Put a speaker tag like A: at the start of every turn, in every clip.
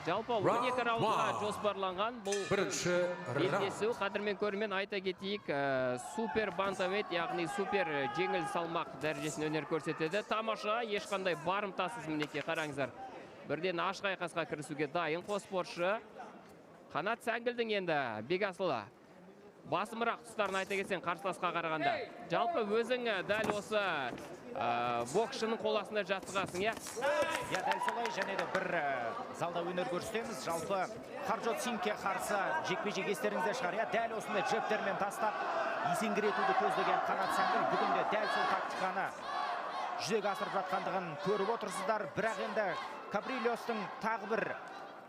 A: Жалпы 12 раундқа жоспарланған бұл белдесу. Қадірмен көрермен айта кетейік, супер бантамвейт, яғни супер жеңіл салмақ дәрежесін өнер көрсетеді. Тамаша, ешқандай барымтасыз, мінекей қараңыздар. Бірден ашық айқасқа кірісуге дайын қос спортшы. Қанат Сәңгілдің енді Бекасылы басымырақ тұстарын айта кетсең қарсыласқа қарағанда. Жалпы өзің дәл осы боксшының қоласында жаттығасың, иә?
B: Я дәл солай, және де бір залда өнер көрсетеміз. Жалпы Харджот Сингке қарсы жекпе-жек естеріңізде шығар, иә? Дәл осындай джебтермен тастап, есеңгіретуді көздеген Қанат Сәңгіл бүгінде дәл сол тактиканы жүзеге асырып жатқандығын көріп отырсыздар. Бірақ енді Кабрильостың тағы бір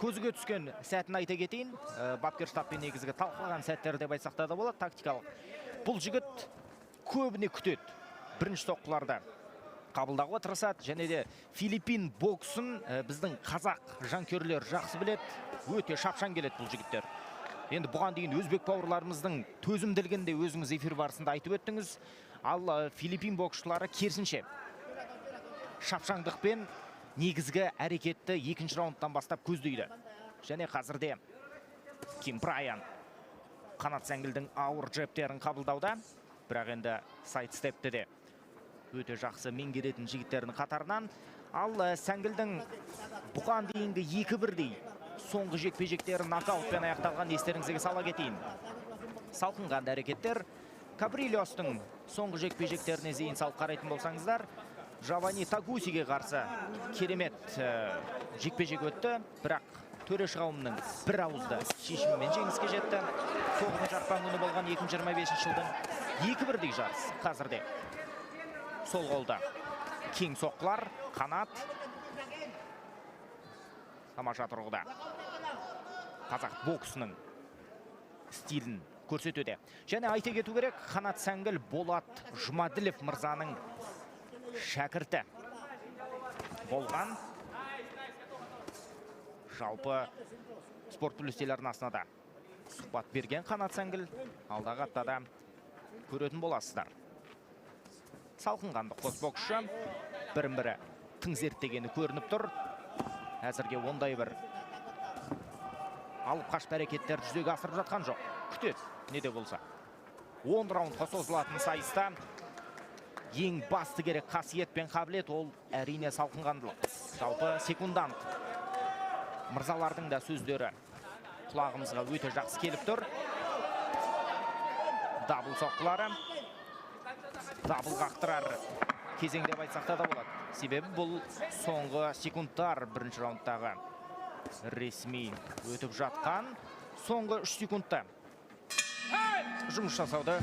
B: көзіге түскен сәтін айта кетейін. Бапкер штабпен негізгі талқылаған сәттер деп айтсақта да болады, тактикалық. Бұл жігіт көбіне күтеді. Бірінші соққыларды қабылдауға тырысады, және де Филиппин боксын біздің қазақ жанкүйерлер жақсы біледі. Өте шапшаң келеді бұл жігіттер. Енді бұған дейін өзбек бауырларымыздың төзімділігін де өзіңіз эфир барысында айтып өттіңіз. Ал Филиппин боксшылары керісінше шапшаңдықпен негізгі әрекетті екінші раундтан бастап көздейді. Және қазірде Ким Брайан Қанат Сәңгілдің ауыр джебтерін қабылдауда. Бірақ енді сайдстепті де өте жақсы меңгеретін жігіттердің қатарынан. Ал Сәңгілдің бұған дейінгі 2-1-дей соңғы жекпе-жектері нокаутпен аяқталған естеріңізге сала кетейін. Салқынған әрекеттер. Кабрильостың соңғы жекпе-жектеріне зейін салып қарайтын болсаңыздар, Жавани Тагусиге қарсы керемет жекпе-жек өтті, бірақ төреші қауымның бір ауызды шешімімен жеңіске жетті. Тоғызыншы ақпан күні болған 2025 жылдың 2-1-дей жарыс қазірде. Сол қолда кең соққылар, Қанат тамаша тұрғыда қазақ боксының стилін көрсетуде. Және айта кету керек, Қанат Сәңгіл Болат Жұмаділов мырзаның шәкірті болған. Жалпы Спорт Плюс телеарнасына да сұхбат берген Қанат Сәңгіл. Алдағы аптада көретін боласыздар. Салқынғанды қос боксшы бірін-бірі тың зерттегені көрініп тұр. Әзірге ондай бір алып қашпа әрекеттер жүзеге асырып жатқан жоқ. Күтеді, не де болса. 10 раундқа созылатын сайыста ең басты керек қасиет пен қабілет ол әрине салқынғандылық. Жалпы секундант мырзалардың да сөздері құлағымызға өте жақсы келіп тұр. Дабыл соққылары, дабыл қақтырар кезең деп айтсақта да болады. Себебі бұл соңғы секундтар бірінші раундтағы ресми өтіп жатқан. Соңғы 3 секундта жұмыс жасауды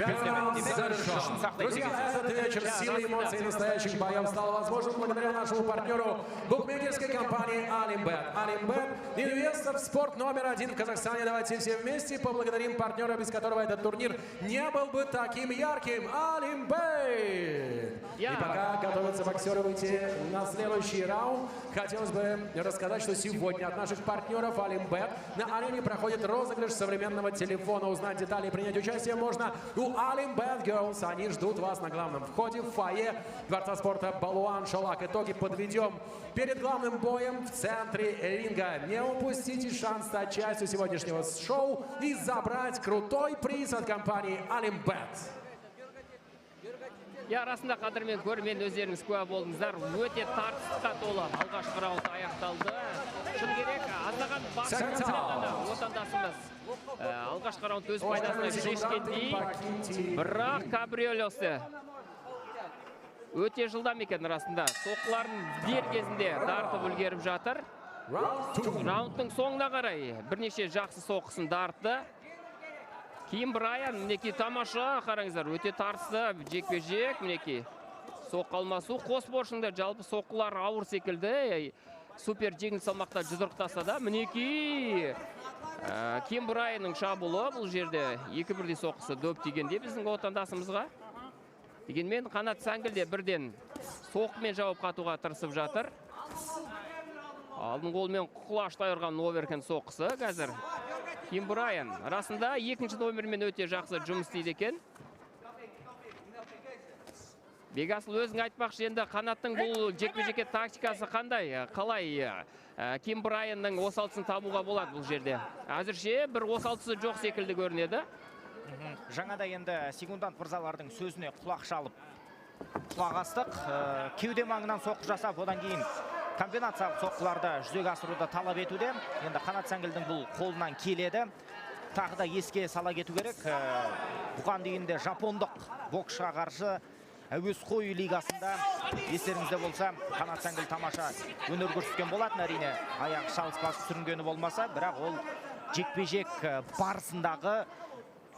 C: Друзья, этот вечер силы, эмоций настоящих боев стал возможен благодаря нашему партнеру букмекерской компании Алимбет. Алимбет – инвестор в спорт номер 1 в Казахстане. Давайте все вместе поблагодарим партнера, без которого этот турнир не был бы таким ярким. Алимбет! И пока готовятся боксеры выйти на следующий раунд, хотелось бы рассказать, что сегодня от наших партнеров Алимбет на арене проходит розыгрыш современного телефона. Узнать детали и принять участие можно у Алимбет Girls. Они ждут вас на главном входе в фойе Дворца спорта Балуан Шолак. Итоги подведем перед главным боем в центре ринга. Не упустите шанс стать частью сегодняшнего шоу и забрать крутой приз от компании Алимбет.
A: Арасында қадірмен көрермен өздеріңіз куә болдыңыздар. Өте тартысқа толы алғашқы раунд аяқталды. Шын керек, аздаған бақытында отандасымыз алғашқы раунд өз пайдасына шешкендей. Бірақ Кабрильосты өте жылдам екен арасында. Соққыларын дер кезінде тартып үлгеріп жатыр. Раундтың соңына қарай бірнеше жақсы соққысын тартты. Ким Брайан, мінекей тамаша, қараңыздар, өте тартысты жекпе-жек, мінекей. Соққы алмасу, қос боксшылар жалпы соққылар ауыр секілді. Супер жеңіл салмақта жұдырықтаса да, мінекей Ким Брайанның шабуылы бұл жерде 2-1-дей соққысы дөп тигенде біздің отандасымызға. Дегенмен Қанат Сәңгіл де бірден соққымен жауап қатуға тырысып жатыр. Алдын қолмен құлаштай ұрған оверхенд соққысы қазір. Ким Брайан арасында екінші номермен өте жақсы жұмыс істейді екен. Бегасыл өзің айтпақшы, енді қанаттың бұл жекпе-жекке тактикасы қандай? Қалай Ким Брайанның осалтысын табуға болады бұл жерде? Әзірше бір осалтысы жоқ секілді көрінеді.
B: Жаңада енді секундант мырзалардың сөзіне құлақ шалып құлақ астық. Кеуде маңынан соққы жасап, одан кейін комбинациялық соққыларды жүзеге асыруды талап етуде. Енді Қанат Сәңгілдің бұл қолынан келеді. Тағы да еске сала кету керек. Бұған дейін де жапондық боксшыға қарсы әуесқой лигасында естеріңізде болса, Қанат Сәңгіл тамаша өнер көрсеткен болатын. Әрине, аяқ шалыспас сүрінгені болмаса, бірақ ол жекпе-жек барысындағы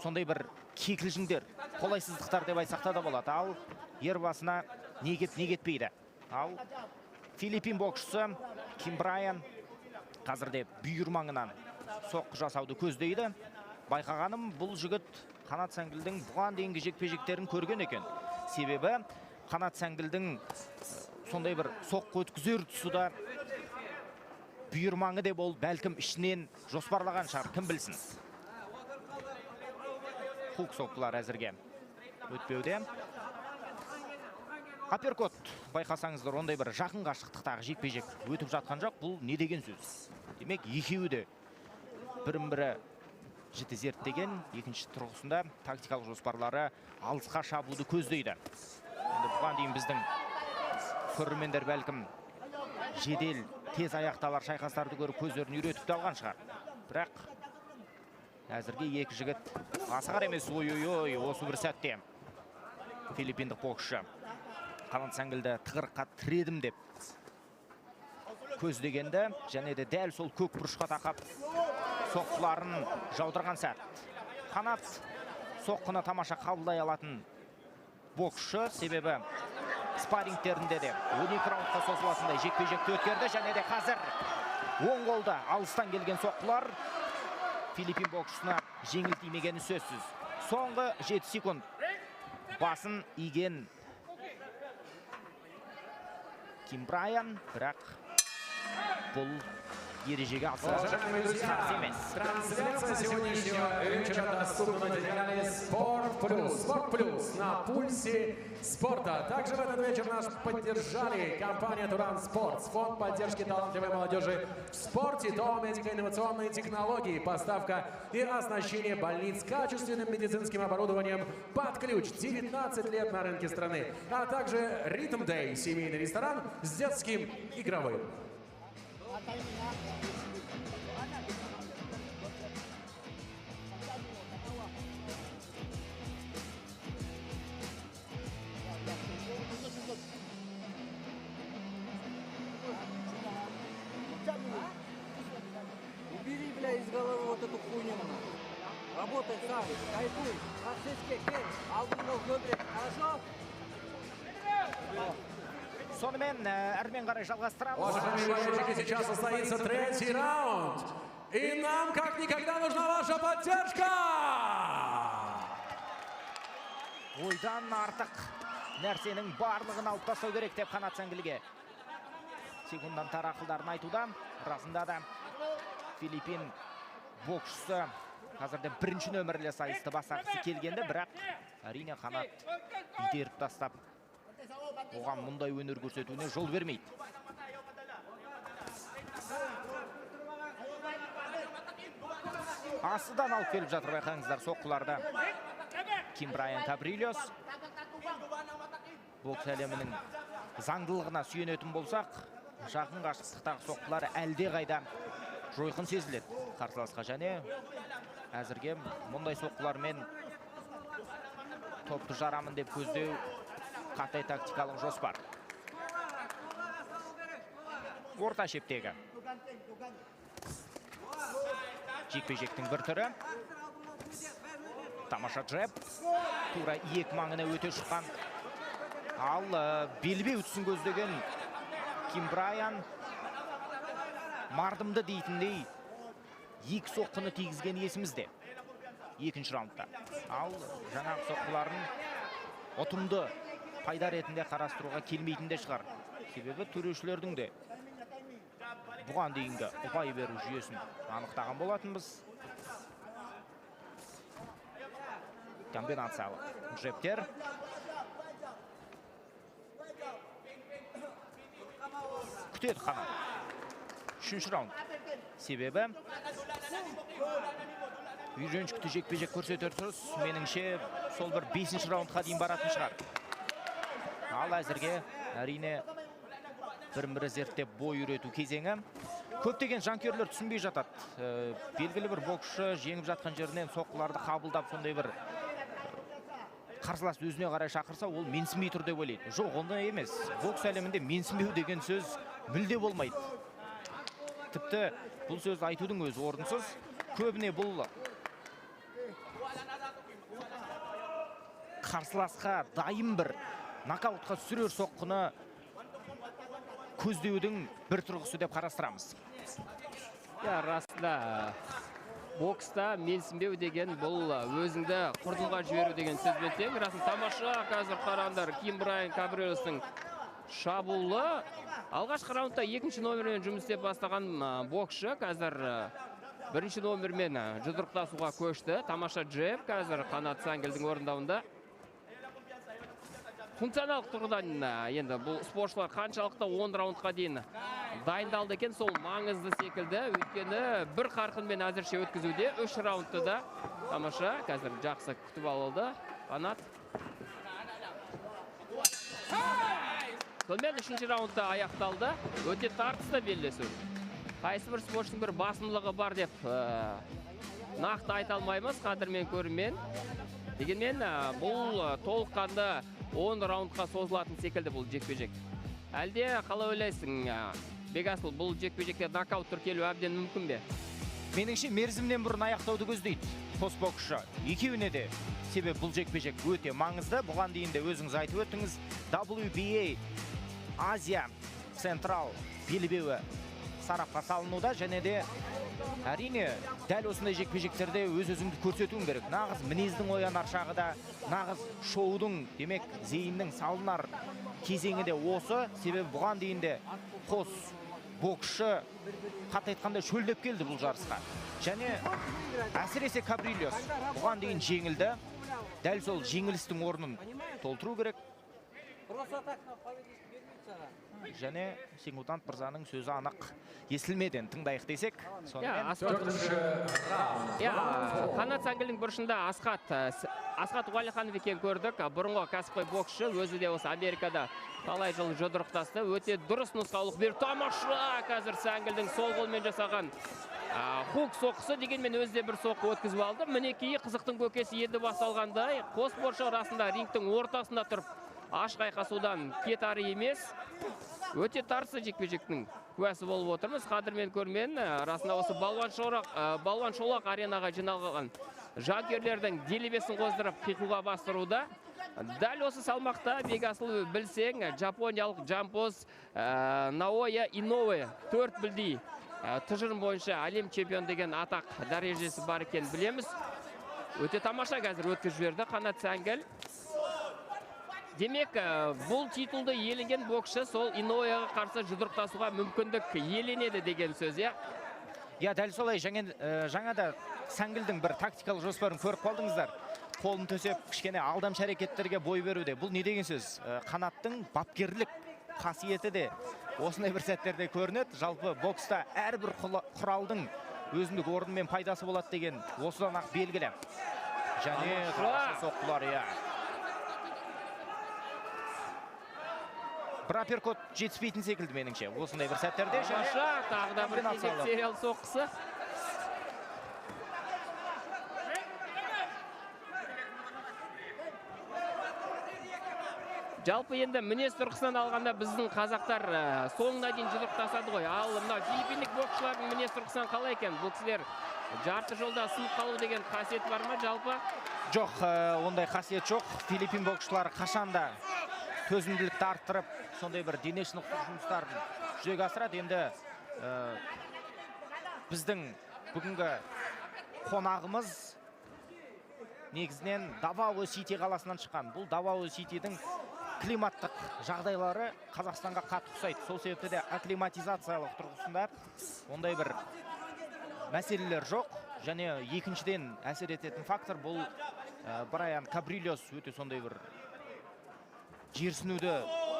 B: сондай бір кекілжіңдер, қолайсыздықтар деп айтсақта да болады. Ал ер басына не кетпейді. Ал Филиппин боксшысы Ким Брайан қазірде бүйір маңынан соққы жасауды көздейді. Байқағаным, бұл жігіт Қанат Сәңгілдің бұған дейінгі жекпе-жектерін көрген екен. Себебі Қанат Сәңгілдің сондай бір соққы өткізер тұсы да бүйір маңы деп ол бәлкім ішінен жоспарлаған шығар, кім білсін. Хук соққылар әзірге өтпеуде. Аперкот, байқасаңыздар, ондай бір жақын қашықтықтағы жекпе-жек өтіп жатқан жоқ. Бұл не деген сөз? Демек, екеуі де бірін-бірі жіті зерттеген, екінші тұрғысында тактикалық жоспарлары алысқа шабуды көздейді. Енді бұған дейін біздің көрермендер бәлкім жедел, тез аяқталар шайқастарды көріп көздерін үйретіп алған шығар. Бірақ әзірге екі жігіт асығар емес. Ой-ой-ой, осы бір сәтте филиппиндік боксшы Қанат Сәңгілді тығырыққа тіредім деп көздегенді, және де дәл сол көк бұрышқа тақап соққыларын жаудырған сәт. Қанат соққыны тамаша қабылдай алатын боксшы, себебі спаррингтерінде де 12 раундқа созылатындай жекпе-жекті өткерді, және де қазір оң қолда алыстан келген соққылар Филиппин боксшысына жеңіл тимегені сөзсіз. Соңғы 7 секунд басын иген Ким Брайан, бірақ бұл ережеге қарсы емес.
C: Трансляция сегодняшнего вечера доступна на телеканале Спорт Плюс. Спорт Плюс на пульсе спорта. Также в этот вечер нас поддержали компания Туран Спортс, фонд поддержки талантливой молодежи в спорте, дом медико-инновационные технологии, поставка и оснащение больниц качественным медицинским оборудованием под ключ. 19 лет на рынке страны. А также Rhythm Day, семейный ресторан с детским игровым.
D: Убери, бля, из головы вот эту хуйню. Работай сам, кайфуй, процесске кел, алдыңғы көбірек, хорошо?
B: Сонымен әрмен қарай жалғастырамыз.
C: Уважаемые болельщики, сейчас состоится третий раунд. И нам как никогда нужна ваша поддержка!
B: Ойдан артық нәрсенің барлығын алып тастау керек деп Қанат Сәңгілге секунданттар ақылдарын айтуда. Расында да Филиппин боксшысы қазірде бірінші нөмірлі сайысты бастағысы келгенде, бірақ әрине Қанат итеріп тастап оған мұндай өнер көрсетуіне жол бермейді. Асыдан алып келіп жатыр, байқаңыздар, соққыларды. Ким Брайан Кабрильос. Бокс әлемінің заңдылығына сүйенетін болсақ, жақын қашықтықтағы соққылары әлде қайда жойқын сезіледі қарсыласқа, және әзірге мұндай соққылармен топты жарамын деп көздеу қаттай тактикалық жоспар. Орта шептегі жекпе-жектің бір түрі. Тамаша джеб. Тура иек маңына өте шыққан. Ал белбеу тұсын көздеген Ким Брайан мардымды дейтіндей екі соққыны тигізген есімізде екінші раундта. Ал жаңағы соққыларын ұтымды пайда ретінде қарастыруға келмейтінде шығар. Себебі төрешілердің де бұған дейінгі ұпай беру жүйесін анықтаған болатынбыз. Комбинациялық джептер. күтеді қанат. 3-ші раунд. Себебі үйреншікті жекпе-жек көрсетер тұрыс. Меніңше сол бір 5-ші раундқа дейін баратын шығар. Ал әзірге әрине бірін-бірі зерттеп бой үйрету кезеңі. Көптеген жанкүйерлер түсінбей жатады. Белгілі бір боксшы жеңіп жатқан жерінен соққыларды қабылдап, сондай бір қарсылас өзіне қарай шақырса, ол менсінбей тұр деп ойлайды. Жоқ, ондай емес. Бокс әлемінде менсінбеу деген сөз мүлде болмайды. Тіпті бұл сөз айтудың өзі орынсыз. Көбіне бұл қарсыласқа дайын бір нокаутқа сүрер соққыны көздеудің бір тұрғысы деп қарастырамыз.
A: Расында бокста менсінбеу деген бұл өзіңді құрдымға жіберу деген сөзбен тең. Расында тамаша, қазір қараңдар Ким Брайан Кабриолостың шабуылы. Алғашқы раундта 2-ші номермен жұмыс істеп бастаған боксшы қазір 1-ші номермен жұдырықтасуға көшті. Тамаша джеб қазір Қанат Сәңгелдің орындауында. Функционалық тұрғыдан енді бұл спортшылар қаншалықты 10 раундқа дейін дайындалды екен, сол маңызды секілді. Өйткені бір қарқынмен әзірше өткізуде 3 раундты да тамаша қазір жақсы күтіп алды Қанат. Сонымен 3-ші раундта аяқталды. Өте тартысты белдесу. Қайсы бір спортшының бір басымдылығы бар деп нақты айта алмаймыз, қадірмен көрермен. Дегенмен бұл толыққанды 10 раундқа созылатын секілді бұл жекпе-жек. Әлде қалай ойлайсың, Бекасыл, бұл жекпе-жекте нокаут тіркелу әбден мүмкін бе?
B: Меніңше мерзімнен бұрын аяқтауды көздейді қос боксшы. Екеуіне де себебі бұл жекпе-жек өте маңызды. Бұған дейін де өзіңіз айтып өттіңіз, WBA Азия Централ белбеуі сарапқа салынуда, және де әрине дәл осындай жекпе-жектерде өз-өзіңді көрсетуің керек. Нағыз мінездің оянар шағы да, нағыз шоудың, демек зейіннің салынар кезеңі де осы. Себебі бұған дейін де қос боксшы қатты айтқанда шөлдеп келді бұл жарысқа. Және әсіресе Кабрильос бұған дейін жеңілді. Дәл сол жеңілістің орнын толтыру керек. Және Сингутант мырзаның сөзі анық естілмеден тыңдайық десек.
A: Қанат Сәңгелдің бұрышында Асхат Уәлиханов екен көрдік. Бұрынғы кәсіпқой боксшы, өзі де осы Америкада талай жыл жұдырықтасты. Өте дұрыс нұсқаулық беріп, тамаша қазір Сәңгелдің сол қолмен жасаған хук соққысы, дегенмен өзі де бір соққы өткізіп алды. Мінекей қызықтың көкесі енді басталғандай. Қос спортшы арасында рингтің ортасында тұрып ашық айқасудан кетары емес. Өте тарсы жекпе-жектің куәсі болып отырмыз. Қадірмен көрмен, расында осы балуан шолақ аренаға жиналған жанкүйерлердің делебесін қоздырып қиқуға бастыруда. Дәл осы салмақта Бекасыл білсең, жапониялық жампоз Наоя Иноуэ 4 білдей тұжырым бойынша әлем чемпион деген атақ дәрежесі бар екен білеміз. Өте тамаша қазір өткізіп жіберді Қанат Сәңгел. Демек, бұл титулды иеленген боксшы сол Иноуэға қарсы жұдырықтасуға мүмкіндік иеленеді деген сөз,
B: Дәл солай. Жаңада Сәңгелдің бір тактикалық жоспарын көріп қалдыңыздар. Қолын төсеп, кішкене алдамшы әрекеттерге бой беруде. Бұл не деген сөз? Қанаттың бапкерлік қасиеті де осындай бір сәттерде көрінеді. Жалпы бокста әрбір құралдың өзіндік орнымен пайдасы болады деген осыдан ақ белгілі. Және соққылар, бір апперкот жетіспейтін секілді меніңше. Осындай бір сәттерде.
A: Тағы да бір кезек сериал соққысы. Жалпы енді мінез тұрғысынан алғанда біздің қазақтар соңына дейін жұдырықтасады ғой. Ал мына филиппиндік боксшылардың мінез тұрғысынан қалай екен? Бұл кісілер жарты жолда сынып қалу деген қасиет бар ма жалпы?
B: Жоқ, ондай қасиет жоқ. Филиппин боксшылары қашанда төзімділікті арттырып, сондай бір дене шынықтыру жұмыстарын жүзеге асырады. Енді біздің бүгінгі қонағымыз негізінен Давао-Сити қаласынан шыққан. Бұл Давао-Ситидің климаттық жағдайлары Қазақстанға қатты ұқсайды. Сол себепті де акклиматизациялық тұрғысында ондай бір мәселелер жоқ. Және екіншіден әсер ететін фактор бұл Брайан Кабрильос өте сондай бір жерсінуді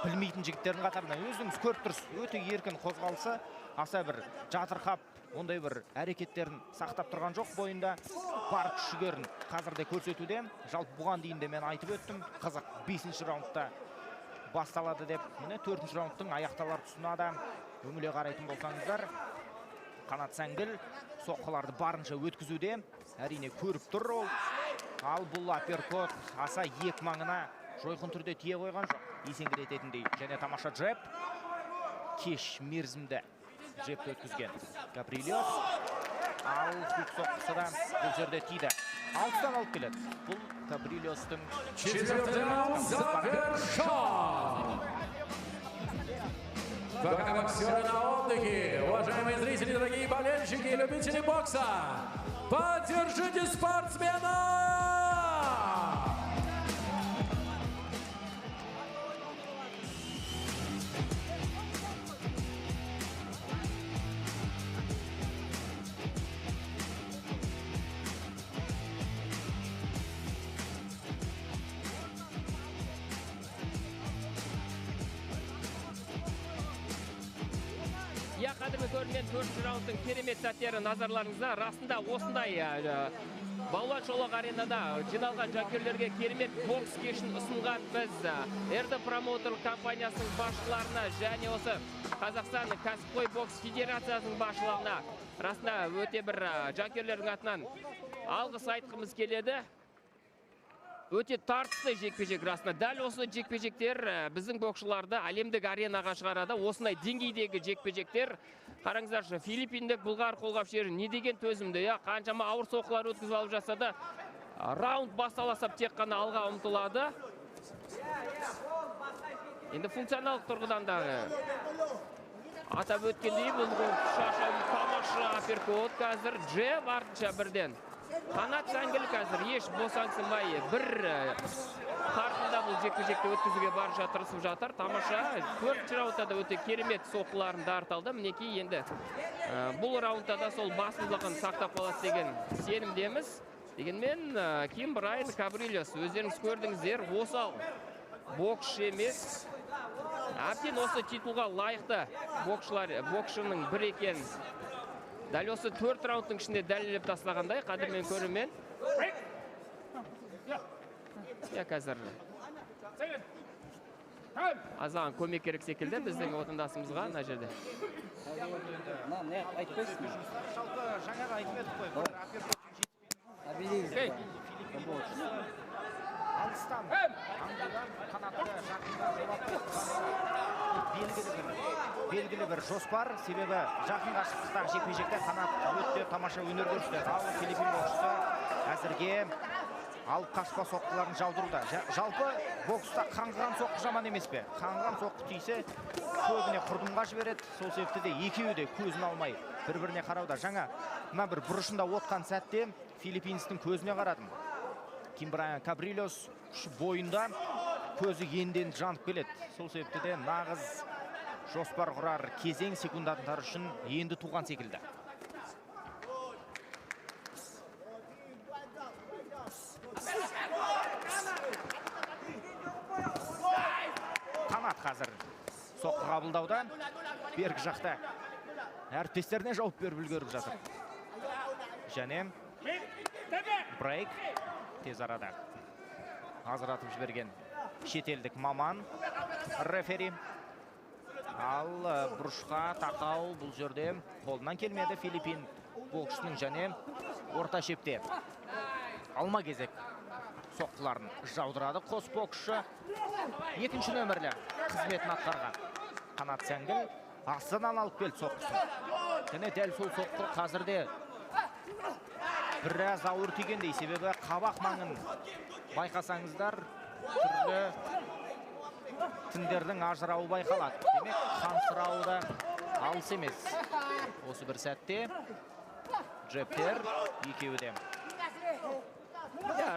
B: білмейтін жігіттердің қатарынан. Өзіңіз көріп тұрсыз, өте еркін қозғалысы, аса бір жатырқап, ондай бір әрекеттерін сақтап тұрған жоқ бойында. Бар күш-жігерін қазірде көрсетуде. Жалпы бұған дейін де мен айтып өттім, қызық 5-ші раундта басталады деп. Міне 4-ші раундтың аяқталар тұсына да үңіле қарайтын болсаңыздар, Қанат Сәңгіл соққыларды барынша өткізуде. Әрине көріп тұр ол. Ал бұл апперкот аса ек маңына жойқын түрде тие қойған жоқ. Есеңгірететіндей және тамаша джеб. Кеш мерзімді джебті өткізген Габрилиос. Ал хук соққысы да бұл жерде тиді. Алтыдан алып келеді. Бұл Габрилиостың
C: 4-й раунд завершен. Пока боксеры на отдыхе, уважаемые зрители, дорогие болельщики и любители бокса, поддержите спортсмена!
A: Я қадірме көрінген 4-ші раундтың керемет сәттері назарларыңызда. Расында осындай Балуан шолақ аренада жиналған жанкүйерлерге керемет бокс кешін ұсынған біз Эрді промоутерлік компаниясының басшыларына және осы Қазақстан кәсіпқой бокс федерациясының басшыларына расында өте бір жанкүйерлердің атынан алғыс айтқымыз келеді. Өте тартысты жекпе-жек расында. Дәл осы жекпе-жектер біздің боксшыларды әлемдік аренаға шығарады. Осындай деңгейдегі жекпе-жектер. Қараңыздаршы, филиппиндік бұлғар қолғапшері не деген төзімді, қаншама ауыр соққылар өткізіп алып жасады. Раунд басталасап тек қана алға ұмтылады. Енді функционалдық тұрғыдан да атап өткендей бұл шашау тамаша апперкот қазір джеб артынша бірден. Қанат Сәңгіл қазір еш босаңсымай бір қартында бұл жекпе-жекті өткізуге барынша тырысып жатыр. Тамаша 4-ші раундта да өте керемет соққыларын дарыталды. Мінекей енді бұл раундта да сол басымдылығын сақтап қалады деген сенімдеміз. Дегенмен Ким Брайан Габрилиос өздеріңіз көрдіңіздер, осал боксшы емес. Әбден осы титулға лайықты боксшының бір екен. Дәл осы 4 раундтың ішінде дәлелеп тастағандай, қадірмен көрермен. Қазір азаған көмек керек секілді біздің отандасымызға мына жерде.
B: Жалпы жаңағы айтып едік қой. Алыстан қанатты жақында белгілі бір жоспар, себебі жақын қашықтықтағы жекпе-жекте қанат өте тамаша өнер көрсетеді. Ал Филиппин боксшысы әзірге алып қашпа соққыларын жаудыруда. Жалпы бокста қаңғыған соққы жаман емес пе? Қаңғыған соққы тисе көбіне құрдымға жібереді. Сол себепті де екеуі де көзін алмай бір-біріне қарауда. Жаңа мына бір бұрышында отқан сәтте филиппинстің көзіне қарадым. Ким Брайан Габрилиос бойында көзі енден жанып келеді. Сол себепті де нағыз жоспар құрар кезең секундаттар үшін енді туған секілді. Қанат қазір соққы қабылдауда, бергі жақта әріптестеріне жауап беріп үлгеріп жатыр. Және брейк тез арада азыратып жіберген шетелдік маман рефери. Ал бұрышқа тақау бұл жерде қолынан келмеді Филиппин боксшының және орта шепте алма кезек соққыларын жаудырады қос боксшы. Екінші нөмірлі қызметін атқарған Қанат Сәңгіл астынан алып келді соққысын. Және дәл сол соққы қазірде біраз ауыр тигендей, себебі қабақ маңын байқасаңыздар түрлі тіндердің ажырауы байқалады. Демек, қансырауы да алыс емес. Осы бір сәтте джептер екеуі де.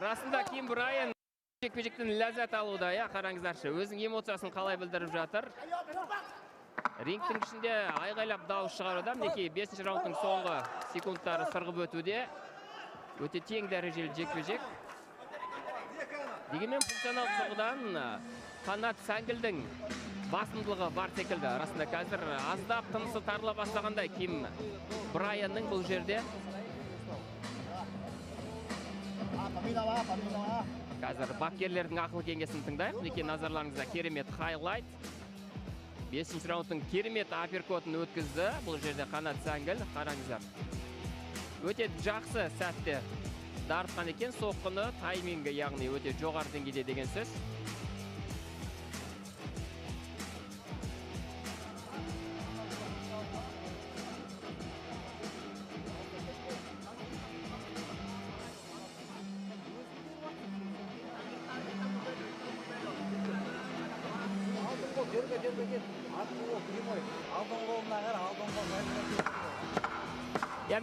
A: Расында Ким Брайан жекпе-жектен ләззат алуда, қараңыздаршы, өзінің эмоциясын қалай білдіріп жатыр. Рингтің ішінде айғайлап дауыс шығаруда. Мінекей 5-ші раундтың соңғы секундтары сырғып өтуде. Өте тең дәрежелі жекпе-жек. Дегенмен функционал тұрғыдан Қанат Сәңгілдің басымдылығы бар секілді. Арасында қазір аздап тынысы тарыла бастағандай Ким Брайанның бұл жерде. Қазір бапкерлердің ақыл кеңесін тыңдайық. Мінекей назарларыңызда керемет хайлайт. 5-ші раундтың керемет аперкотын өткізді. Бұл жерде Қанат Сәңгіл, қараңыздар. Өте жақсы сәтте дартқан екен, соққыны таймингі, яғни өте жоғары деңгейде деген сөз.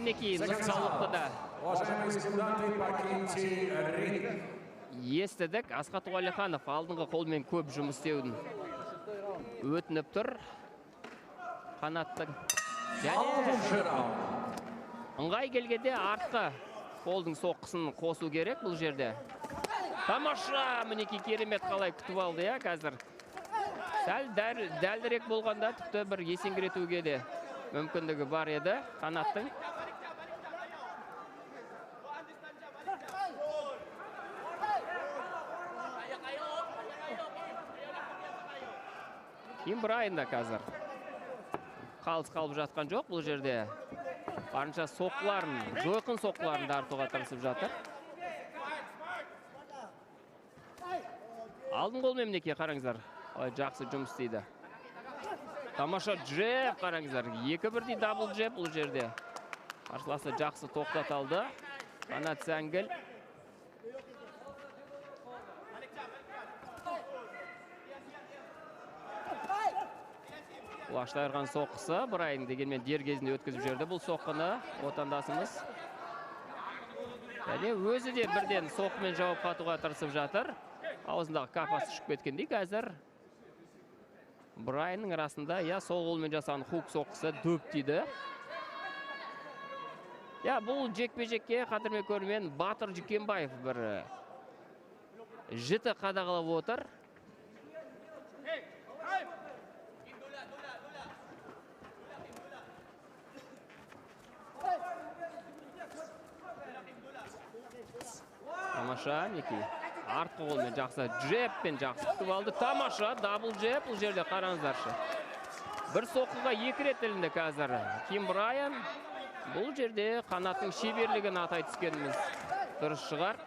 A: Мінекей нұсқаулықты да естідік. Асқат Уәлиханов алдыңғы қолмен көп жұмыс істеуін өтініп тұр. Қанаттың ыңғай келгенде артқы қолдың соққысын қосу керек бұл жерде. Тамаша, мінекей керемет қалай күтіп алды, қазір. Сәл дәлдірек болғанда тіпті бір есеңгіретуге де мүмкіндігі бар еді Қанаттың. Ким Брайан да қазір қалыс қалып жатқан жоқ бұл жерде. Барынша соққыларын, жойқын соққыларын дартуға тырысып жатыр. Алдын қолмен мінекей қараңыздар. Жақсы жұмыс істейді. Тамаша джеб қараңыздар. 2-1 дабл джеб бұл жерде. Қарсыласы жақсы тоқтаталды. Қанат Сәңгіл. Лаштайырған соққысы Брайан дегенмен дер кезінде өткізіп жерді бұл соққыны отандасымыз. Және өзі де бірден соққымен жауап қатуға тырысып жатыр. Аузындағы капасы ұшып кеткендей қазір Брайанның арасында сол қолмен жасаған хук соққысы дөп тиді. Бұл жекпе-жекке қадірмен көрермен Батыр Жүкенбаев бір жіті қадағалап отыр. Тамаша, мінекей артқы қолмен жақсы джебпен жақсы күтіп алды. Тамаша, дабл джеб бұл жерде қараңыздаршы. Бір соққыға 2 рет ілінді қазір. Ким Брайан бұл жерде Қанаттың шеберлігін атай түскеніміз дұрыс шығар.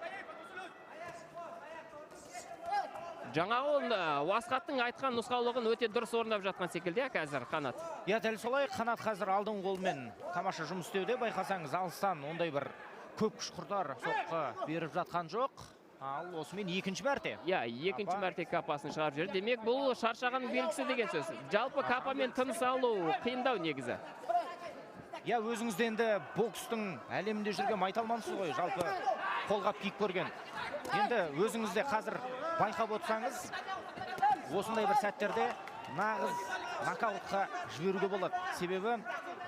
A: Жаңағы ол Асқаттың айтқан нұсқаулығын өте дұрыс орындап жатқан секілді қазір Қанат.
B: Дәл солай, Қанат қазір алдың қолмен тамаша жұмыс істеуде. Байқасаңыз алыстан ондай бір көп күш құрдар соққы беріп жатқан жоқ. Ал осымен 2-ші мәрте.
A: 2-ші мәрте капасын шығарып жүр. Демек бұл шаршағанның белгісі деген сөз. Жалпы капамен тыныс алу қиындау негізі.
B: Өзіңізде енді бокстың әлемінде жүрген майталмансыз ғой, жалпы қолғап киіп көрген. Енді өзіңізде қазір байқап отырсаңыз, осындай бір сәттерде нағыз нокаутқа жіберуге болады. Себебі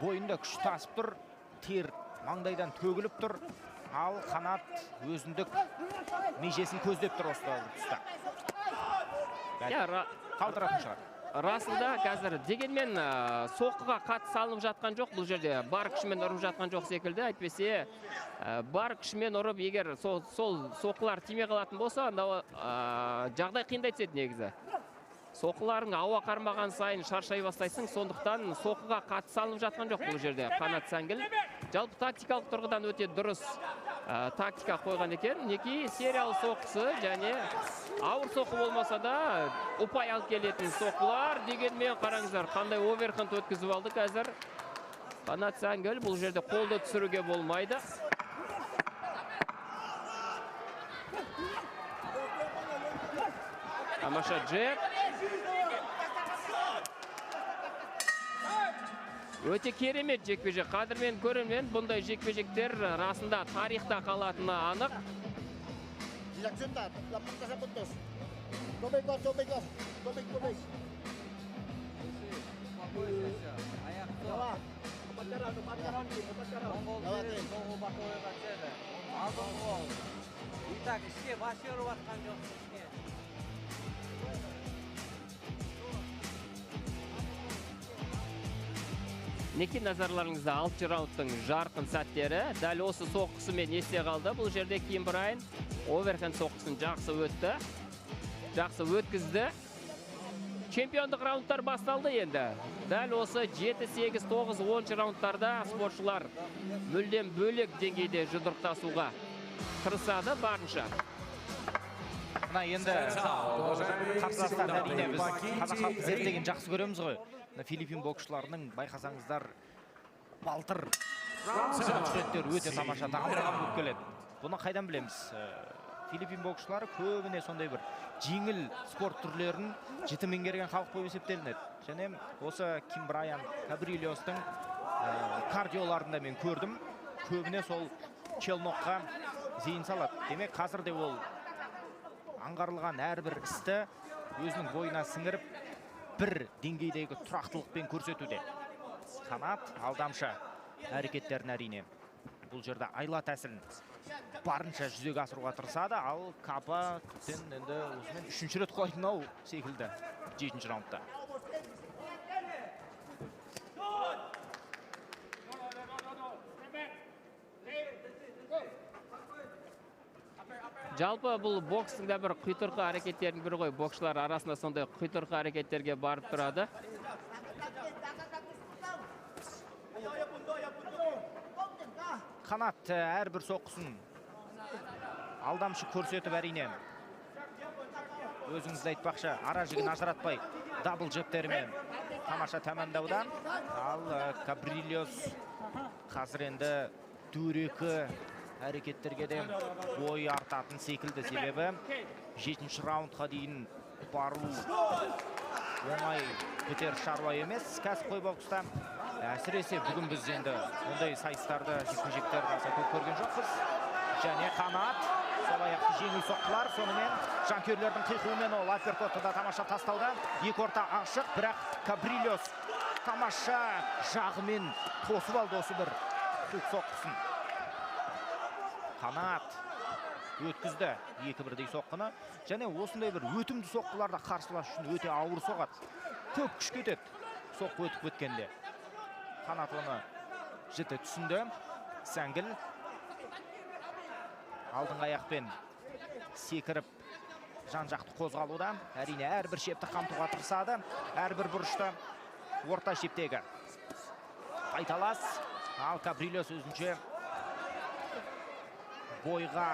B: бойында күш тасып тұр, тер маңдайдан төгіліп тұр. Ал Қанат өзіндік межесін көздеп тұр осы тұста. Қалдыратын шығар.
A: Расында қазір дегенмен соққыға қатты салынып жатқан жоқ. Бұл жерде бар күшімен ұрып жатқан жоқ секілді. Әйтпесе бар күшімен ұрып, егер сол соққылар тиме қалатын болса, жағдай қиындай түседі негізі. Соққыларың ауа қармаған сайын шаршай бастайсың, сондықтан соққыға қатты салынып жатқан жоқ бұл жерде. Қанат Сәңгіл жалпы тактикалық тұрғыдан өте дұрыс тактика қойған екен. Мінекей сериялы соққысы және ауыр соққы болмаса да ұпай алып келетін соққылар. Дегенмен қараңыздар, қандай оверхенд өткізіп алды қазір. Қанат Сәңгіл бұл жерде қолды түсіруге болмайды. Тамаша джеб. Өте керемет жекпе-жек. Қадірмен көрермен бұндай жекпе-жектер расында тарихта қалатыны анық.
D: так, ішке, вообще ұрып атқан жоқсың ішке.
A: Неке назарларыңызда 6 раундтың жарқын сәттері. Дәл осы соққысымен есте қалды. Бұл жерде Ким Брайан оверхенд соққысын жақсы өтті. Жақсы өткізді. Чемпиондық раундтар басталды енді. Дәл осы 7, 8, 9, 10 раундтарда спортшылар мүлдем бөлек деңгейде жұдырықтасуға тырысады барынша.
B: Мына енді қарсыластар әрине біз қазақ халқы зерттеген жақсы көреміз ғой. Филиппин боксшыларының байқасаңыздар балтыр суреттер өте тамаша тағылған болып келеді. Бұны қайдан білеміз? Филиппин боксшылары көбіне сондай бір жеңіл спорт түрлерін жіті меңгерген халық болып есептелінеді. Және осы Ким Брайан, Кабрильостың кардиоларында мен көрдім. Көбіне сол челнокқа зейін салады. Демек қазірде ол аңғарылған әрбір істі өзінің бойына сіңіріп, бір деңгейдегі тұрақтылықпен көрсетуде. Қанат алдамшы әрекеттерін әрине бұл жерде айла тәсілін барынша жүзеге асыруға тырысады, ал Капа енді осымен 3-ші рет құлайтын ау секілді 7-ші раундта.
A: Жалпы бұл бокстың да бір құйтырқы әрекеттердің бірі ғой. Боксшылар арасында сондай құйтырқы әрекеттерге барып тұрады.
B: Қанат әрбір соққысын алдамшы көрсетіп әрине. Өзіңізді айтпақшы, ара жігін ажыратпай дабл джептерімен тамаша тәмамдауда. Ал Кабрильос қазір енді дөрекі әрекеттерге де бой артатын секілді, себебі 7-ші раундқа дейін бару оңай бітер шаруа емес. Кәсіпқой бокста әсіресе бүгін біз енді ондай сайыстарды жекпе-жектер көп көрген жоқпыз. Және Қанат сол аяқты жеңіл соққылар, сонымен жанкүйерлердің қиқуымен ол апперкотты да тамаша тастауда. Екі орта ашық, бірақ Кабрильос тамаша жағымен тосып алды осы бір суық соққысын. Қанат өткізді 2-1-дей соққыны. Және осындай бір өтімді соққыларда қарсылас үшін өте ауыр соғады. Көп күш кетеді соққы өтіп өткенде. Қанат оны жіті түсінді. Сәңгіл алдыңғы аяқпен секіріп жан-жақты қозғалуда. Әрине әрбір шепті қамтуға тырысады. Әрбір бұрышта орта шептегі айталас. Ал Кабрильос өзінше бойға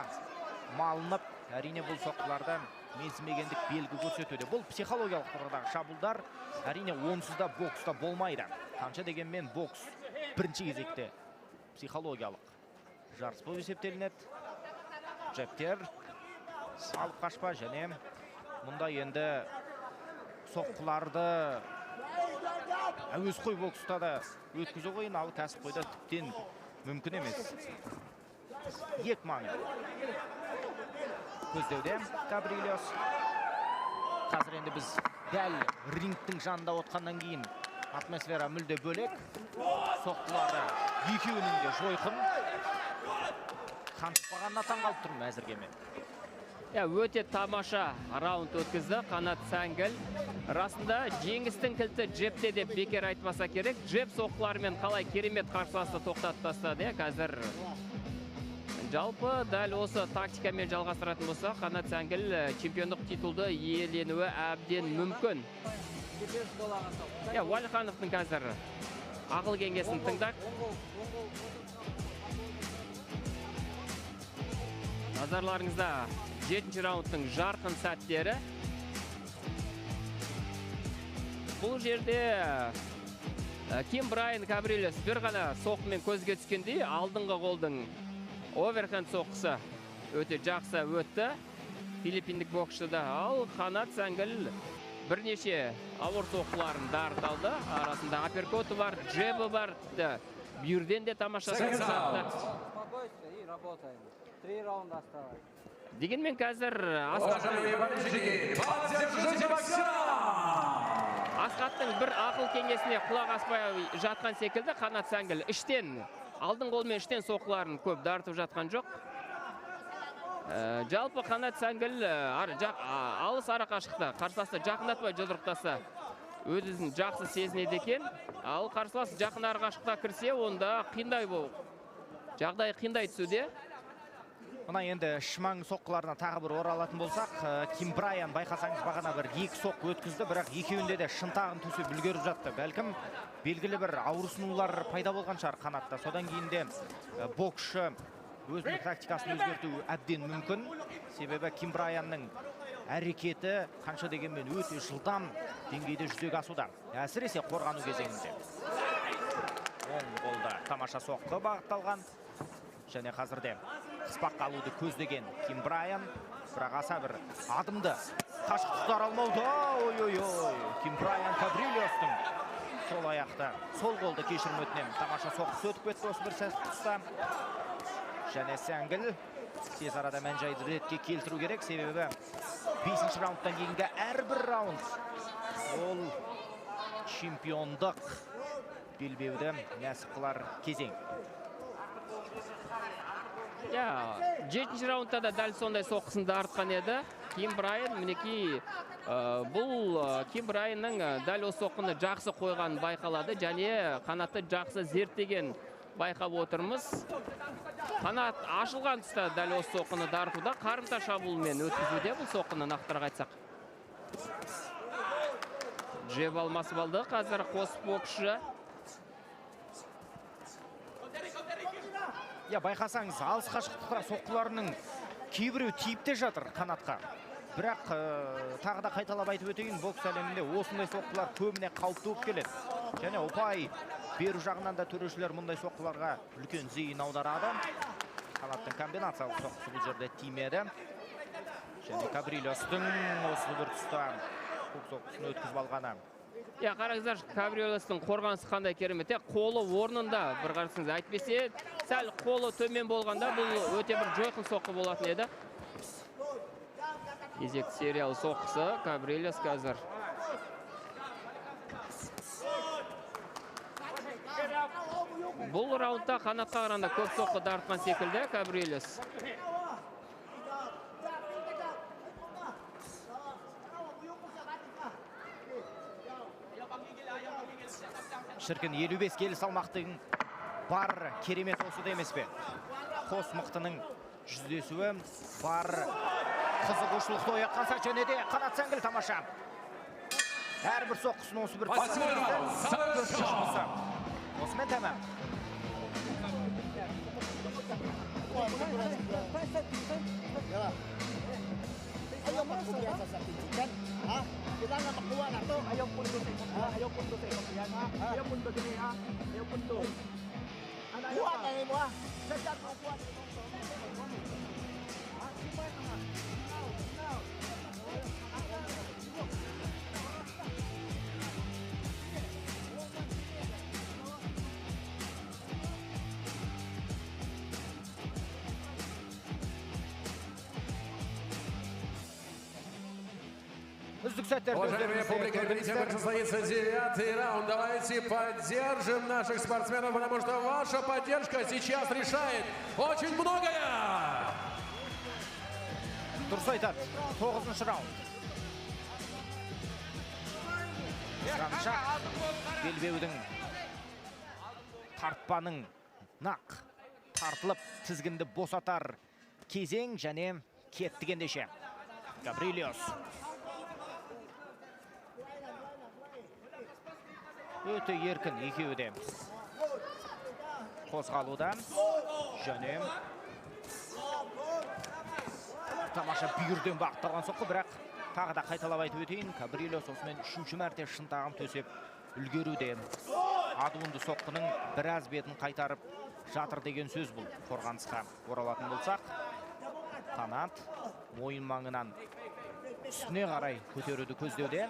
B: малынып, әрине бұл соққыларда менсімегендік белгі көрсетуде. Бұл психологиялық тұрғыдағы шабуылдар әрине онсыз да бокста болмайды. Қанша дегенмен бокс бірінші кезекте психологиялық жарыс болып есептелінеді. Джептер салып қашпа, және мұнда енді соққыларды әуесқой бокста да өткізу қиын, ал кәсіпқойда тіптен мүмкін емес. Ек маңы көздеуде Кабрильос. Қазір енді біз дәл рингтің жанында отқаннан кейін атмосфера мүлде бөлек. Соққылары екеуінің де жойқын. Қаншықпағанына таң қалып тұрмын әзірге мен.
A: Өте тамаша раунд өткізді Қанат Сәңгіл. Расында жеңістің кілті джепте деп бекер айтмаса керек. Джеп соққыларымен қалай керемет қарсыласты тоқтатып тастады. Қазір жалпы дәл осы тактикамен жалғастыратын болса, Қанат Сәңгіл чемпиондық титулды иеленуі әбден мүмкін. Уәлихановтың қазір ақыл кеңесін тыңдақ. Назарларыңызда 7-ші раундтың жарқын сәттері. Бұл жерде Ким Брайан Кабрильос бір ғана соққымен көзге түскендей, алдыңғы қолдың оверхенд соққысы өте жақсы өтті. Филиппиндік боксшыда. Ал Қанат Сәңгіл бірнеше ауыр соққыларын дарыт алды. Арасында апперкоты бар, джебі бар. Бүйірден де тамаша соққыларды.
D: Спокойствие и работаем. 3 раунда осталось.
A: Дегенмен қазір Асқаттың бір ақыл кеңесіне құлақ аспай жатқан секілді. Қанат Сәңгіл іштен, алдың қолмен іштен соққыларын көп дартып жатқан жоқ. Жалпы қанат сәңгіл алыс ара қашықта қарсыласты жақындатпай жұдырықтаса өзін жақсы сезінеді екен. Ал қарсылас жақын ара қашықта кірсе, онда жағдай қиындай түсуде.
B: Мына енді шымаң соққыларына тағы бір оралатын болсақ, Ким Брайан байқасаңыз бағана бір 2 соққы өткізді, бірақ екеуінде де шынтағын төсеп үлгеріп жатты. Бәлкім белгілі бір ауырсынулар пайда болған шығар қанатта. Содан кейін де боксшы өзінің тактикасын өзгерту әбден мүмкін. Себебі Ким Брайанның әрекеті қанша дегенмен өте жылдам деңгейде жүзеге асуда. Әсіресе қорғану кезеңінде. Оң қолда тамаша соққы бағытталған. Және қазірде қыспаққа алуды көздеген Ким Брайан, бірақ аса бір адымды қашықтықтар алмауда. Ой-ой-ой, Ким Брайан Кабрильостың сол аяқты, сол қолды кешірім өтінем. Тамаша соққысы өтіп кетті осы бір тұста. Және сәңгіл тез арада мән-жайды ретке келтіру керек, себебі 5-ші раундтан кейінгі әрбір раунд ол чемпиондық белбеуді нәсіп қылар кезең.
A: 7-ші раундта да дәл сондай соққысында артқан еді. Ким Брайан, мінекей, бұл Ким Брайанның дәл осы соққыны жақсы қойған байқалады, және қанатты жақсы зерттеген байқап отырмыз. Қанат ашылған тұста дәл осы соққыны дарытуда, қарымта шабуылмен өткізуде бұл соққыны нақтырақ айтсақ. Жеп алмасы балды қазір қос боксшы.
B: Байқасаңыз, алыс қашықтықтар соққыларының кейбіреу тиіпте жатыр қанатқа. Бірақ тағы да қайталап айтып өтейін, бокс әлемінде осындай соққылар көбіне қауіпті болып келеді. Және ұпай беру жағынан да төрешілер мұндай соққыларға үлкен зейін аударады. Қанаттың комбинациялық соққысы бұл жерде тимеді. Және Кабрильостың осы бір тұста көк соққысын өткізіп алғаны.
A: Қараңыздар, Кабрильостың қорғанысы қандай керемет. Қолы орнында, бір қарасыңыз, әйтпесе, сәл қолы төмен болғанда бұл өте бір жойқын соққы болатын еді. Кезек сериалы соққысы Кабрильос қазір. Бұл раундта қанатқа қарағанда көп соққы дарытқан секілді Кабрильос.
B: Шіркін 55 келі салмақтың бар керемет осы да емес пе? Қос мықтының жүздесуі бар қызығушылықты оятқанса, және де қанат сәңгіл тамаша. Әрбір соққысын осы бір осымен тәмам.
E: Ayaw magpulihan sa certificate, ha? Kailangan makuha na to. Ayaw punto sa ikaw. Ayaw punto sa ikaw yan, ha? Ayaw punto din, ha? Ayaw punto. Kuha na rin mo, ha? Sadyan mo, kuha na rin mo. Ha? Sipay na nga. Now.
C: Уважаемые публика, перед тем, как состоится 9-й раунд, давайте поддержим наших спортсменов, потому что ваша поддержка сейчас решает очень многое.
B: Дұрыс айтады, 9-шы раунд. Сағаншақ белбеудің тартпаның нақ тартылып тізгінді босатар кезең және кеттігендеше. Кабрильос. Өте еркін екеуі де қозғалуда. Және тамаша бүйірден бағытталған соққы, бірақ тағы да қайталап айтып өтейін. Кабрильос осымен 3-ші мәрте шынтағын төсеп үлгеруде. Адуынды соққының біраз бетін қайтарып жатыр деген сөз бұл. Қорғанысқа оралатын болсақ, қанат мойын маңынан үстіне қарай көтеруді көздеуде.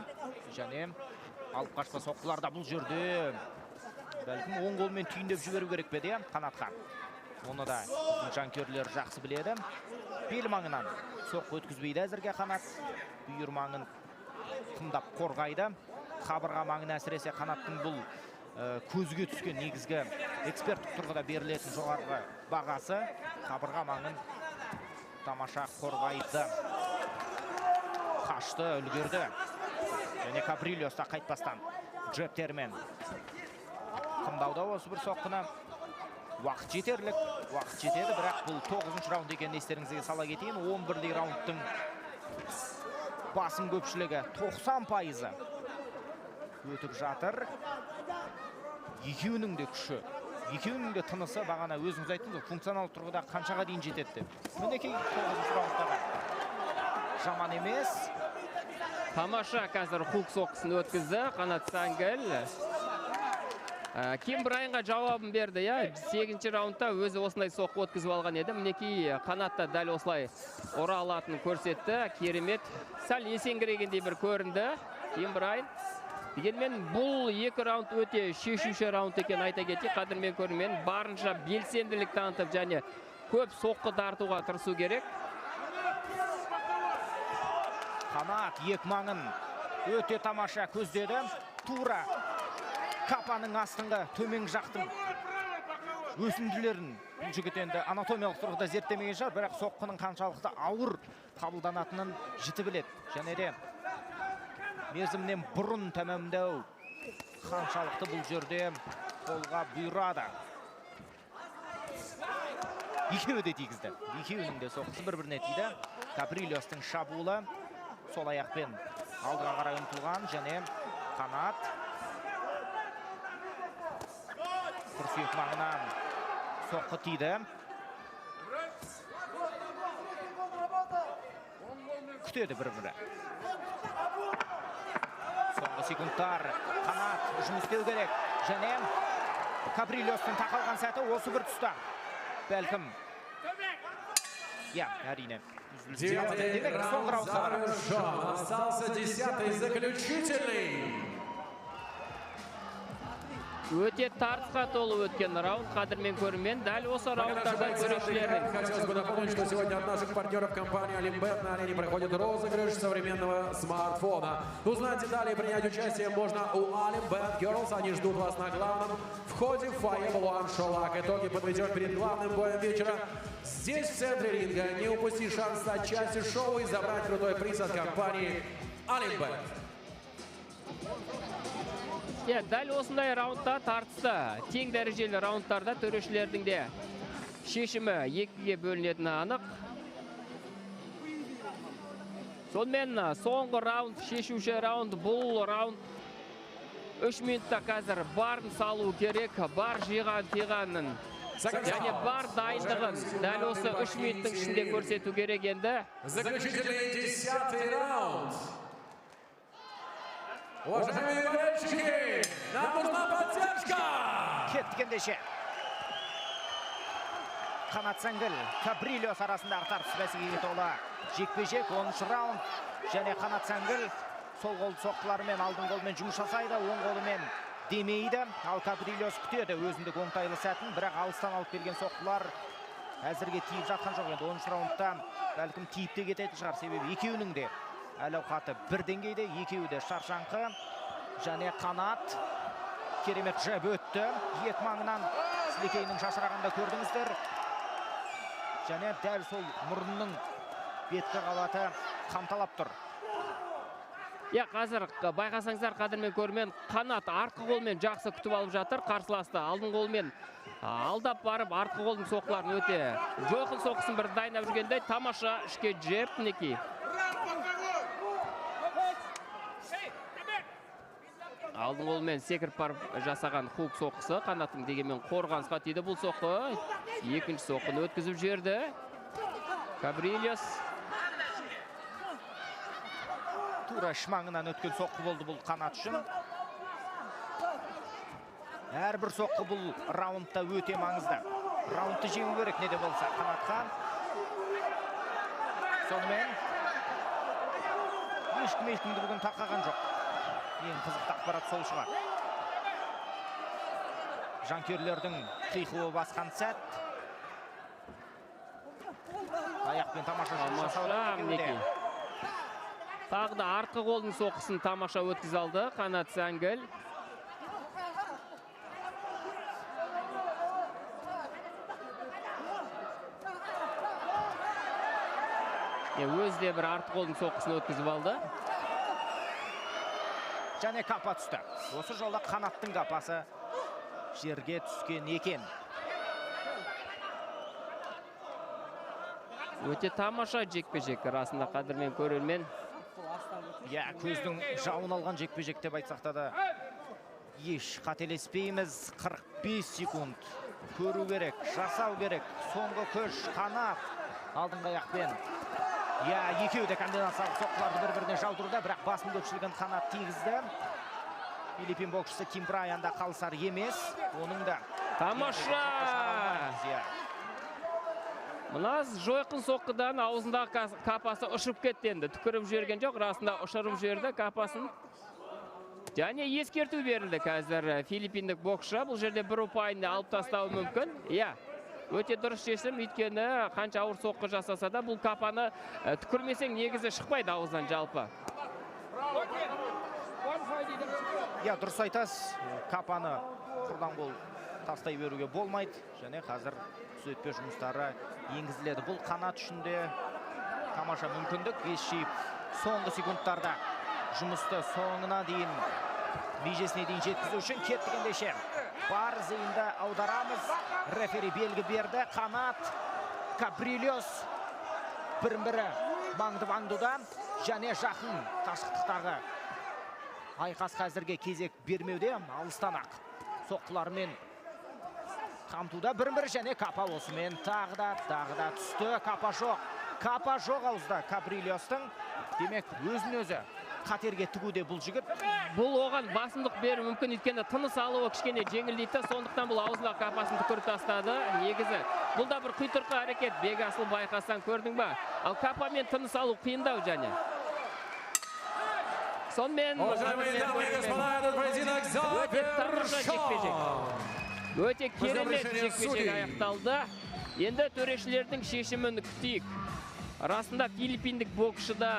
B: Және алып қашпа соққыларда бұл жерде бәлкім оң қолмен түйіндеп жіберу керек пе де қанатқа. Оны да жанкүйерлер жақсы біледі. Бел маңынан соққы өткізбейді әзірге қанат. Бүйір маңын тыңдап қорғайды. Қабырға маңын әсіресе қанаттың бұл көзге түскен негізгі эксперттік тұрғыда берілетін жоғарғы бағасы. Қабырға маңын тамаша қорғайды. Қашты, үлгерді. Және Каприльос та қайтпастан джептермен қымдауда осы бір соққыны. Уақыт жетерлік, уақыт жетеді, бірақ бұл 9-шы раунд екен естеріңізге сала кетейін. 11-дей раундтың басым көпшілігі 90% өтіп жатыр. Екеуінің де күші, екеуінің де тынысы бағана өзіңіз айттыңыз, функционал тұрғыда қаншаға дейін жетеді деп. Мінекей 9-шы раундтағы жаман емес.
A: Тамаша қазір хук соққысын өткізді. Қанат Сәңгіл Ким Брайанға жауабын берді. 8-ші раундта өзі осындай соққы өткізіп алған еді. Мінекей қанатта дәл осылай ұра алатынын көрсетті. Керемет. Сәл есеңгірегендей бір көрінді Ким Брайан. Дегенмен бұл 2 раунд өте шешуші раунд екен айта кетейік. Қадірмен көрермен барынша белсенділік танытып және көп соққы тартуға тырысу керек.
B: Қанат екі маңын өте тамаша көздеді. Тура қапаның астыңғы төмен жақтың өсінділерін бұл жігіт енді анатомиялық тұрғыда зерттемеген шығар, бірақ соққының қаншалықты ауыр қабылданатынын жіті біледі. Және де мерзімнен бұрын тәмамдау қаншалықты бұл жерде қолға бұйырады. Екеуі де тигізді. Екеуінің де соққысы бір-біріне тиді. Каприльостың шабуылы сол аяқпен алдыға қарай ұмтылған және Қанат күрсек маңынан соққы тиді. Күтеді бір-бірі. Соңғы секундтар Қанат жұмыс істеу керек және Каприльостың тақалған сәті осы бір тұста. Бәлкім. Әрине.
C: Остался 10-й заключительный.
A: Өте тартысқа толы өткен раунд. Қадірмен көрермен дәл осы раундтарда көрешілердің.
C: Хотелось бы напомнить, что сегодня от наших партнеров компании Олимбет на арене проходит розыгрыш современного смартфона. Узнать детали и принять участие можно у Олимбет Girls. Они ждут вас на главном входе в фойе Балуан Шолак. Итоги подведем перед главным боем вечера. Здесь, в центре ринга. Не упусти шанс стать частью шоу и забрать крутой приз от компании Олимбет.
A: Дәл осындай раундта тартысты. Тең дәрежелі раундтарда төрешілердің де шешімі екіге бөлінетіні анық. Сонымен соңғы раунд, шешуші раунд, бұл раунд 3 минутта қазір барын салу керек, бар жиған-тиғанын және бар дайындығын дәл осы 3 минуттың ішінде көрсету керек енді.
C: Заключительный 10-й раунд. Уважаемые болельщики, нам нужна поддержка!
B: Кеттігендеше. Қанат Сәңгіл, Каприльос арасындағы тартыс бәсекеге толы жекпе-жек 10-шы раунд. Және Қанат Сәңгіл сол қол соққыларымен алдың қолмен жұмыс жасайды, оң қолымен демейді. Ал Каприльос күтеді өзіндік оңтайлы сәтін, бірақ алыстан алып келген соққылар әзірге тиіп жатқан жоқ. Енді 10-шы раундта бәлкім тиіп те кететін шығар, себебі екеуінің де әл-ауқаты бір деңгейде, екеуі де шаршаңқы. Және Қанат керемет жеп өтті. Екі маңынан сілекейінің шашырағанда көрдіңіздер. Және дәл сол мұрынның беткі қалаты қамталап тұр.
A: Қазір байқасаңыздар қадірмен көрермен Қанат артқы қолмен жақсы күтіп алып жатыр. Қарсыласты алдың қолмен алдап барып артқы қолдың соққыларын өте жойқын соққысын бір дайындап жүргенде тамаша ішке жеп мінекей. Алдың қолмен секіріп барып жасаған хук соққысы Қанаттың дегенмен қорғанысқа тиді бұл соққы. Екінші соққыны өткізіп жерді. Каприльос.
B: Тура шмаңынан өткен соққы болды бұл Қанат үшін. Әрбір соққы бұл раундта өте маңызды. Раундты жеңу керек не де болса Қанатқа. Сонымен ешкімді бүгін тақаған жоқ. Ең қызықты ақпарат сол шығар. Жанкүйерлердің қиқуы басқан сәт. Аяқпен тамаша жасауды.
A: Тағы да артқы қолдың соққысын тамаша өткіз алды Қанат Сәңгіл. Өзі де бір артық қолдың соққысын өткізіп алды.
B: Және қапа түсті. Осы жолда қанаттың қапасы жерге түскен екен.
A: Өте тамаша жекпе-жек расында қадірмен көрермен.
B: Көздің жауын алған жекпе-жек деп айтсақ да еш қателеспейміз. 45 секунд көру керек, жасау керек. Соңғы күш, қанат, алдыңғы аяқпен. Екеуі де комбинациялық соққыларды бір-біріне жаудыруда, бірақ басым көпшілігін қанат тигізді. Филиппин боксшысы Ким Брайан да қалысар емес. Оның да
A: Тамаша! Мына жойқын соққыдан аузындағы қапасы ұшып кетті енді. Түкіріп жіберген жоқ, расында ұшырып жіберді қапасын. Және ескерту берілді қазір филиппиндік боксшы. Бұл жерде бір ұпайын алып тастауы мүмкін. Өте дұрыс шешім, өйткені қанша ауыр соққы жасаса да бұл қапаны түкірмесең негізі шықпайды ауыздан жалпы.
B: Дұрыс айтасыз, қапаны құрдан қол тастай беруге болмайды. Және қазір түзетпе жұмыстары енгізіледі. Бұл қанат үшінде тамаша мүмкіндік. Ешшейіп соңғы секундтарда жұмысты соңына дейін, межесіне дейін жеткізу үшін кеттік ендеше. Бар зейінді аударамыз. Рефери белгі берді. Қанат, Кабрильос бірін-бірі маңды-маңдуда. Және жақын қашықтықтағы айқас қазірге кезек бермеуде. Алыстан-ақ соққылармен қамтуда. Бірін-бірі және қапа осымен тағы да түсті. Қапа жоқ ауызда Кабрильостың. Демек өзін-өзі қатерге тігуде бұл жігіт.
A: Бұл оған басымдық беру мүмкін, өйткені тыныс алуы кішкене жеңілдейді, сондықтан бұл аузындағы қапасын түкіріп тастады. Негізі бұл да бір құйтырқы әрекет. Бекасыл байқасаң көрдің ба? Ал қапамен тыныс алу қиындау және. Сонымен өте керемет жекпе-жек аяқталды. Енді төрешілердің шешімін күтейік. Расында филиппиндік боксшыда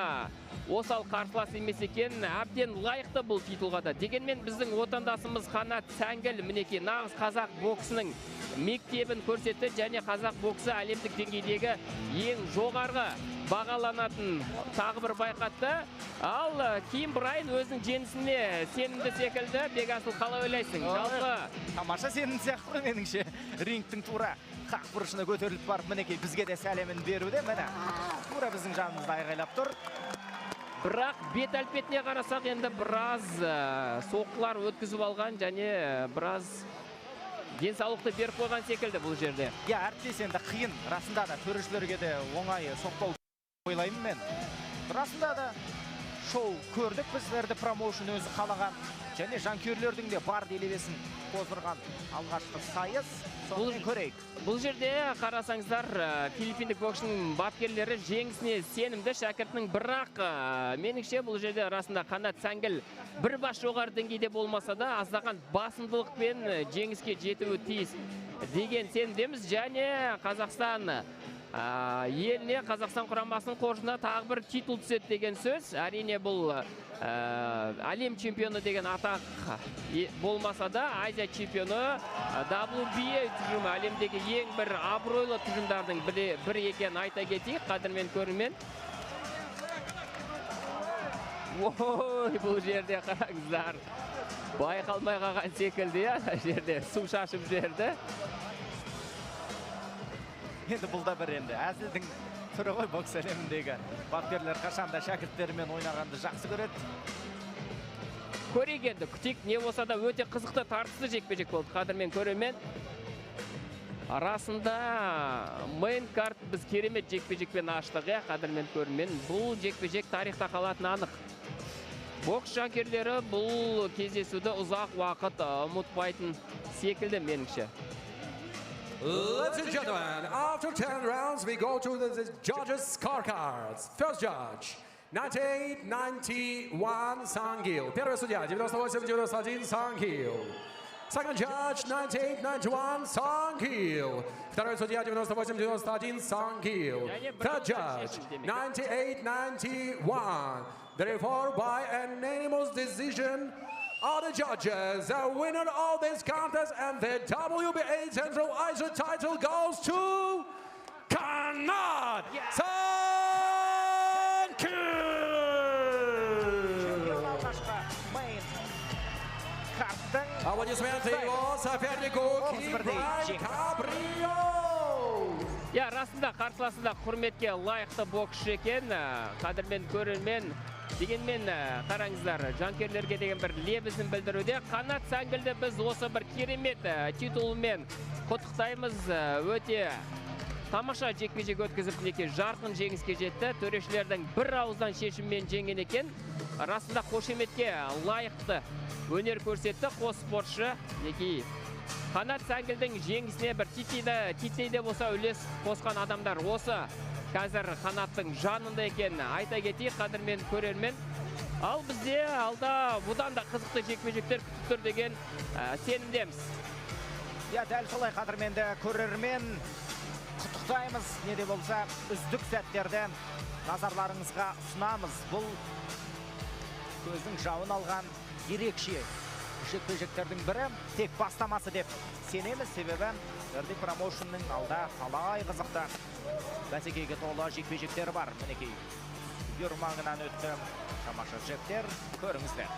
A: осал қарсылас емес екен, әбден лайықты бұл титулға да. Дегенмен біздің отандасымыз Қанат Сәңгіл мінекей нағыз қазақ боксының мектебін көрсетті, және қазақ боксы әлемдік деңгейдегі ең жоғарғы бағаланатын тағы бір байқатты. Ал Ким Брайан өзінің жеңісіне сенімді секілді. Бекасыл, қалай ойлайсың? Жалпы
B: тамаша сенім сияқты меніңше. Рингтің тура қақ бұрышына көтеріліп барып, мінекей бізге де сәлемін беруде. Міне, тура біздің жанымызда айғайлап тұр.
A: Бірақ бет әлпетіне қарасақ, енді біраз соққылар өткізіп алған, және біраз денсаулықты беріп қойған секілді бұл жерде.
B: Әріптес, енді қиын, расында да төрешілерге де оңай соқпау ойлаймын мен. Расында да шоу көрдік, біздерді промоушн өзі қалаған, және жанкүйерлердің де бар делебесін қоздырған алғашқы сайыс. Соны көрейік.
A: Бұл жерде қарасаңыздар, филиппиндік боксшының бапкерлері жеңісіне сенімді шәкіртінің, бірақ меніңше бұл жерде арасында Қанат Сәңгіл бір бас жоғары деңгейде болмаса да аздаған басымдылықпен жеңіске жетуі тиіс деген сенімдеміз. Және Қазақстан еліне, Қазақстан құрамасының қоржынына тағы бір титул түседі деген сөз. Әрине бұл әлем чемпионы деген атақ болмаса да, Азия чемпионы, WBA тұжымы әлемдегі ең бір абыройлы тұжымдардың бір екен айта кетейік, қадірмен көрермен. Ой, бұл жерде қараңыздар, байқалмай қалған секілді, жерде су шашып жерді.
B: Енді бұл да бір енді әзілдің түрі ғой бокс әлеміндегі. Бапкерлер қашанда шәкірттерімен ойнағанды жақсы көреді.
A: Көрейік енді, күтейік, не болса да өте қызықты, тартысты жекпе-жек болды, қадірмен көрермен. Арасында мейн карт біз керемет жекпе-жекпен аштық, қадірмен көрермен. Бұл жекпе-жек тарихта қалатын анық. Бокс жанкүйерлері бұл кездесуді ұзақ уақыт ұмытпайтын секілді меніңше.
C: Ladies and gentlemen, after 10 rounds, we go to the judges' scorecards. First judge, 98-91 Сангил. Первый судья, 98-91 Сангил. Second judge, 98-91 Сангил. Второй судья, 98-91 Сангил. Third judge, 98-91. Therefore, by unanimous decision, are the judges. The winner of this contest and the WBA Central Asia title goes to Kanat Sangil. Аплодисменты его сопернику Кимбрай Кабрио.
A: Я расында қарсыласында құрметке лайықты боксшы екен. Қадірмен көрермен дегенмен қараңыздар, жанкерлерге деген бір лебізін білдіруде. Қанат Сәңгілді біз осы бір керемет титулымен құттықтаймыз. Өте тамаша жекпе-жек өткізіп мінекей жарқын жеңіске жетті. Төрешілердің бір ауыздан шешіммен жеңген екен. Расында қошеметке лайықты өнер көрсетті қос спортшы. Мінекей Қанат Сәңгілдің жеңісіне бір титтейде болса үлес қосқан адамдар осы қазір Қанаттың жанында екен. Айта кетейік, қадірмен көрермен. Ал бізде алда бұдан да қызықты жекпе-жектер күтіп тұр деген сенімдеміз.
B: Я дәл солай, қадірменді көрермен, құттықтаймыз. Не де болса үздік сәттерді назарларыңызға ұсынамыз. Бұл көздің жауын алған ерекше жекпе-жектердің бірі, тек бастамасы деп сенеміз. Себебі Үрдек промоушнның алда талай қызықты бәсекеге толы жекпе-жектері бар. Мінекей үйір маңынан өтті тамаша жектер, көріңіздер.